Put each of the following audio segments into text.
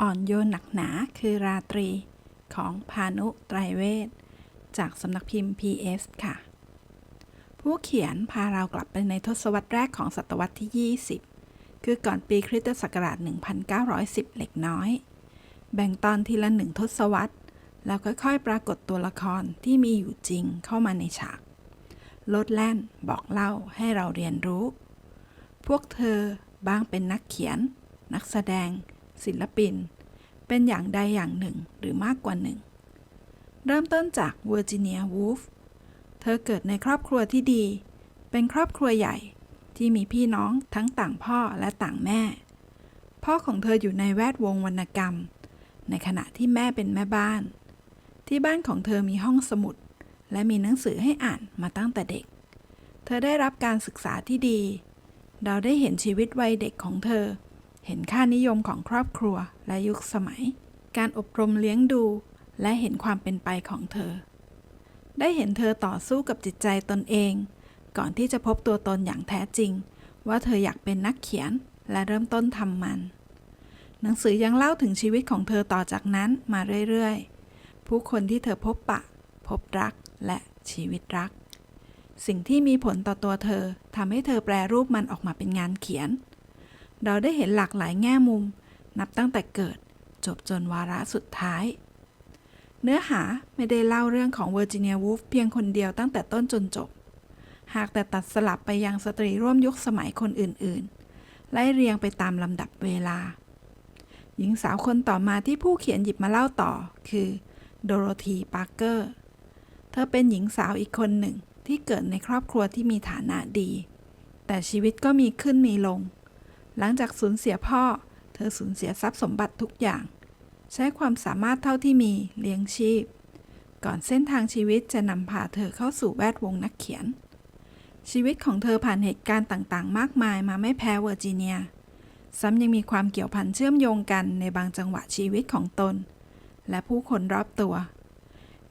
อ่อนโยนหนักหนาคือราตรีของพานุไตรเวชจากสำนักพิมพ์ PS ค่ะผู้เขียนพาเรากลับไปในทศวรรษแรกของศตวรรษที่ 20 คือก่อนปีคริสตศักราช 1910 เล็กน้อย แบ่งตอนทีละ1 ทศวรรษแล้วค่อยๆปรากฏตัวละครที่มีอยู่จริงเข้ามาในฉากโลดแล่นบอกเล่าให้เราเรียนรู้พวกเธอบางเป็นนักเขียนนักแสดงศิลปินเป็นอย่างใดอย่างหนึ่งหรือมากกว่าหนึ่งเริ่มต้นจากเวอร์จิเนีย วูล์ฟเธอเกิดในครอบครัวที่ดีเป็นครอบครัวใหญ่ที่มีพี่น้องทั้งต่างพ่อและต่างแม่พ่อของเธออยู่ในแวดวงวรรณกรรมในขณะที่แม่เป็นแม่บ้านที่บ้านของเธอมีห้องสมุดและมีหนังสือให้อ่านมาตั้งแต่เด็กเธอได้รับการศึกษาที่ดีเราได้เห็นชีวิตวัยเด็กของเธอเห็นค่านิยมของครอบครัวและยุคสมัยการอบรมเลี้ยงดูและเห็นความเป็นไปของเธอได้เห็นเธอต่อสู้กับจิตใจตนเองก่อนที่จะพบตัวตนอย่างแท้จริงว่าเธออยากเป็นนักเขียนและเริ่มต้นทำมันหนังสือยังเล่าถึงชีวิตของเธอต่อจากนั้นมาเรื่อยๆผู้คนที่เธอพบปะพบรักและชีวิตรักสิ่งที่มีผลต่อตัวเธอทำให้เธอแปรรูปมันออกมาเป็นงานเขียนเราได้เห็นหลากหลายแง่มุมนับตั้งแต่เกิดจบจนวาระสุดท้ายเนื้อหาไม่ได้เล่าเรื่องของเวอร์จิเนีย วูล์ฟเพียงคนเดียวตั้งแต่ต้นจนจบหากแต่ตัดสลับไปยังสตรีร่วมยุคสมัยคนอื่นๆไล่เรียงไปตามลำดับเวลาหญิงสาวคนต่อมาที่ผู้เขียนหยิบมาเล่าต่อคือโดโรธี ปาร์เกอร์เธอเป็นหญิงสาวอีกคนหนึ่งที่เกิดในครอบครัวที่มีฐานะดีแต่ชีวิตก็มีขึ้นมีลงหลังจากสูญเสียพ่อเธอสูญเสียทรัพย์สมบัติทุกอย่างใช้ความสามารถเท่าที่มีเลี้ยงชีพก่อนเส้นทางชีวิตจะนำพาเธอเข้าสู่แวดวงนักเขียนชีวิตของเธอผ่านเหตุการณ์ต่างๆมากมายมาไม่แพ้เวอร์จิเนียซ้ำยังมีความเกี่ยวพันเชื่อมโยงกันในบางจังหวะชีวิตของตนและผู้คนรอบตัว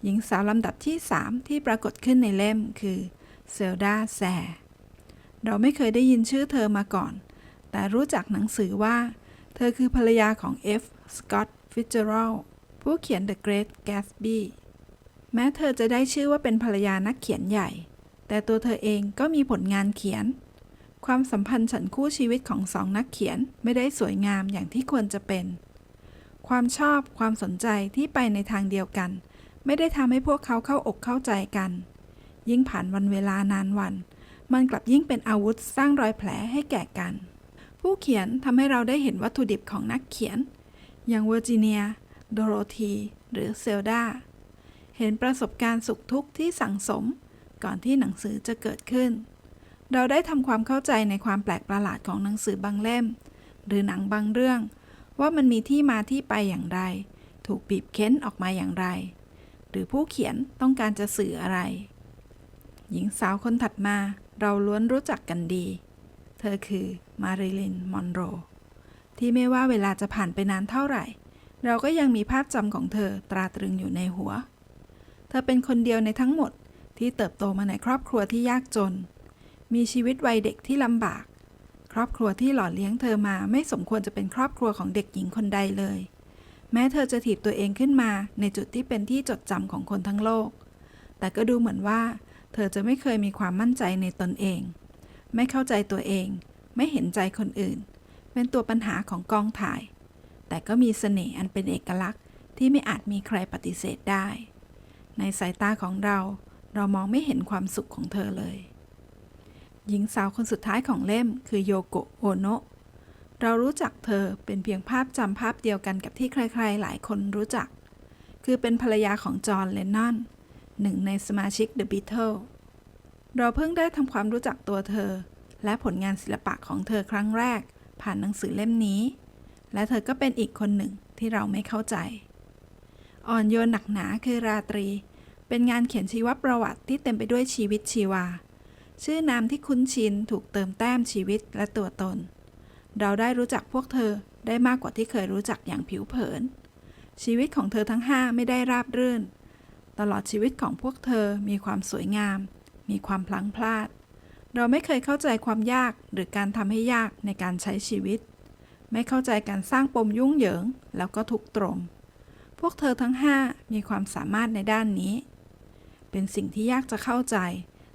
หญิงสาวลำดับที่3ที่ปรากฏขึ้นในเล่มคือเซลดา แซร์เราไม่เคยได้ยินชื่อเธอมาก่อนแต่รู้จักหนังสือว่าเธอคือภรรยาของ F. สกอตต์ ฟิตเจอรัลด์ผู้เขียน The Great Gatsby แม้เธอจะได้ชื่อว่าเป็นภรรยานักเขียนใหญ่แต่ตัวเธอเองก็มีผลงานเขียนความสัมพันธ์ฉันคู่ชีวิตของสองนักเขียนไม่ได้สวยงามอย่างที่ควรจะเป็นความชอบความสนใจที่ไปในทางเดียวกันไม่ได้ทำให้พวกเขาเข้าอกเข้าใจกันยิ่งผ่านวันเวลานานวันมันกลับยิ่งเป็นอาวุธสร้างรอยแผลให้แก่กันผู้เขียนทำให้เราได้เห็นวัตถุดิบของนักเขียนอย่างเวอร์จิเนีย โดโรธีหรือเซลดาเห็นประสบการณ์สุขทุกข์ที่สั่งสมก่อนที่หนังสือจะเกิดขึ้นเราได้ทำความเข้าใจในความแปลกประหลาดของหนังสือบางเล่มหรือหนังบางเรื่องว่ามันมีที่มาที่ไปอย่างไรถูกบีบเค้นออกมาอย่างไรหรือผู้เขียนต้องการจะสื่ออะไรหญิงสาวคนถัดมาเราล้วนรู้จักกันดีเธอคือมาริลิน มอนโรที่ไม่ว่าเวลาจะผ่านไปนานเท่าไหร่เราก็ยังมีภาพจำของเธอตราตรึงอยู่ในหัวเธอเป็นคนเดียวในทั้งหมดที่เติบโตมาในครอบครัวที่ยากจนมีชีวิตวัยเด็กที่ลำบากครอบครัวที่หล่อเลี้ยงเธอมาไม่สมควรจะเป็นครอบครัวของเด็กหญิงคนใดเลยแม้เธอจะถีบตัวเองขึ้นมาในจุดที่เป็นที่จดจำของคนทั้งโลกแต่ก็ดูเหมือนว่าเธอจะไม่เคยมีความมั่นใจในตนเองไม่เข้าใจตัวเองไม่เห็นใจคนอื่นเป็นตัวปัญหาของกองถ่ายแต่ก็มีเสน่ห์อันเป็นเอกลักษณ์ที่ไม่อาจมีใครปฏิเสธได้ในสายตาของเรามองไม่เห็นความสุขของเธอเลยหญิงสาวคนสุดท้ายของเล่มคือโยโกะ โอโนะเรารู้จักเธอเป็นเพียงภาพจำภาพเดียวกันกับที่ใครๆหลายคนรู้จักคือเป็นภรรยาของจอห์น เลนนอนหนึ่งในสมาชิก The Beatles เราเพิ่งได้ทำความรู้จักตัวเธอและผลงานศิลปะของเธอครั้งแรกผ่านหนังสือเล่มนี้และเธอก็เป็นอีกคนหนึ่งที่เราไม่เข้าใจอ่อนโยนหนักหนาคือราตรีเป็นงานเขียนชีวประวัติที่เต็มไปด้วยชีวิตชีวาชื่อนามที่คุ้นชินถูกเติมแต้มชีวิตและตัวตนเราได้รู้จักพวกเธอได้มากกว่าที่เคยรู้จักอย่างผิวเผินชีวิตของเธอทั้ง5ไม่ได้ราบรื่นตลอดชีวิตของพวกเธอมีความสวยงามมีความพลั้งพลาดเราไม่เคยเข้าใจความยากหรือการทำให้ยากในการใช้ชีวิต ไม่เข้าใจการสร้างปมยุ่งเหยิงแล้วก็ทุกข์ตรมพวกเธอทั้ง5มีความสามารถในด้านนี้เป็นสิ่งที่ยากจะเข้าใจ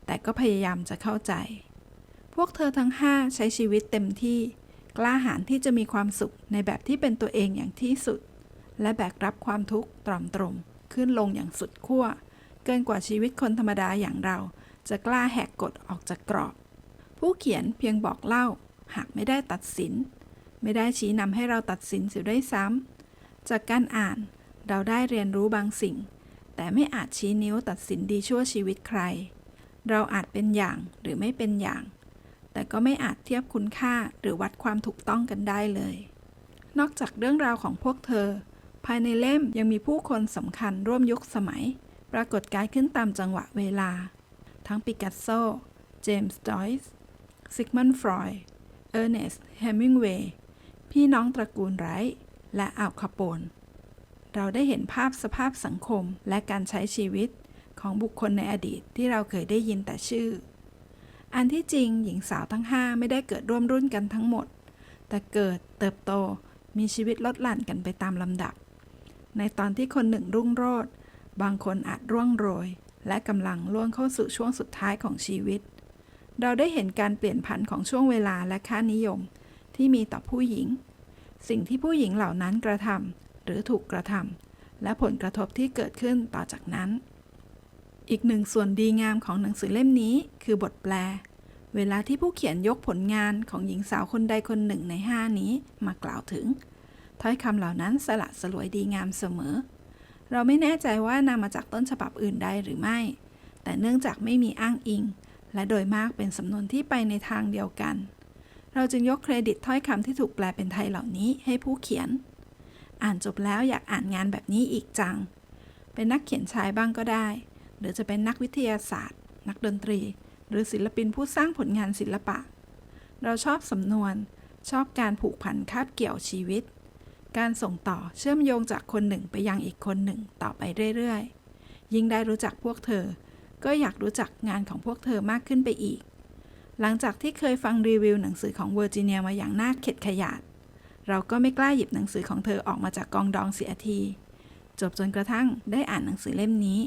แต่ก็พยายามจะเข้าใจพวกเธอทั้ง5ใช้ชีวิตเต็มที่กล้าหาญที่จะมีความสุขในแบบที่เป็นตัวเองอย่างที่สุดและแบกรับความทุกข์ตรอมตรมขึ้นลงอย่างสุดขั้วเกินกว่าชีวิตคนธรรมดาอย่างเราจะกล้าแหกกฎออกจากกรอบผู้เขียนเพียงบอกเล่าหากไม่ได้ตัดสินไม่ได้ชี้นำให้เราตัดสินเสียด้วยซ้ำจากการอ่านเราได้เรียนรู้บางสิ่งแต่ไม่อาจชี้นิ้วตัดสินดีชั่วชีวิตใครเราอาจเป็นอย่างหรือไม่เป็นอย่างแต่ก็ไม่อาจเทียบคุณค่าหรือวัดความถูกต้องกันได้เลยนอกจากเรื่องราวของพวกเธอภายในเล่มยังมีผู้คนสำคัญร่วมยุคสมัยปรากฏกายขึ้นตามจังหวะเวลาทั้งปิกัสโซเจมส์จอยส์ซิกมันด์ฟรอยด์เออร์เนสต์เฮมิงเวย์พี่น้องตระกูลไรท์และอัลคาโปนเราได้เห็นภาพสภาพสังคมและการใช้ชีวิตของบุคคลในอดีตที่เราเคยได้ยินแต่ชื่ออันที่จริงหญิงสาวทั้ง5ไม่ได้เกิดร่วมรุ่นกันทั้งหมดแต่เกิดเติบโตมีชีวิตลดหลั่นกันไปตามลำดับในตอนที่คนหนึ่งรุ่งโรจน์บางคนอาจร่วงโรยและกำลังล่วงเข้าสู่ช่วงสุดท้ายของชีวิตเราได้เห็นการเปลี่ยนผันของช่วงเวลาและค่านิยมที่มีต่อผู้หญิงสิ่งที่ผู้หญิงเหล่านั้นกระทำหรือถูกกระทำและผลกระทบที่เกิดขึ้นต่อจากนั้นอีกหนึ่งส่วนดีงามของหนังสือเล่มนี้คือบทแปลเวลาที่ผู้เขียนยกผลงานของหญิงสาวคนใดคนหนึ่งใน5นี้มากล่าวถึงถ้อยคำเหล่านั้นสละสลวยดีงามเสมอเราไม่แน่ใจว่านำมาจากต้นฉบับอื่นใดหรือไม่แต่เนื่องจากไม่มีอ้างอิงและโดยมากเป็นสำนวนที่ไปในทางเดียวกันเราจึงยกเครดิตถ้อยคำที่ถูกแปลเป็นไทยเหล่านี้ให้ผู้เขียนอ่านจบแล้วอยากอ่านงานแบบนี้อีกจังเป็นนักเขียนชายบ้างก็ได้หรือจะเป็นนักวิทยาศาสตร์นักดนตรีหรือศิลปินผู้สร้างผลงานศิลปะเราชอบสำนวนชอบการผูกพันคาบเกี่ยวชีวิตการส่งต่อเชื่อมโยงจากคนหนึ่งไปยังอีกคนหนึ่งต่อไปเรื่อยๆยิ่งได้รู้จักพวกเธอก็อยากรู้จักงานของพวกเธอมากขึ้นไปอีกหลังจากที่เคยฟังรีวิวหนังสือของเวอร์จิเนียมาอย่างน่าเข็ดขยาดเราก็ไม่กล้าหยิบหนังสือของเธอออกมาจากกองดองเสียทีจบจนกระทั่งได้อ่านหนังสือเล่มนี้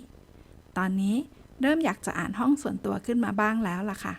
ตอนนี้เริ่มอยากจะอ่านห้องส่วนตัวขึ้นมาบ้างแล้วล่ะค่ะ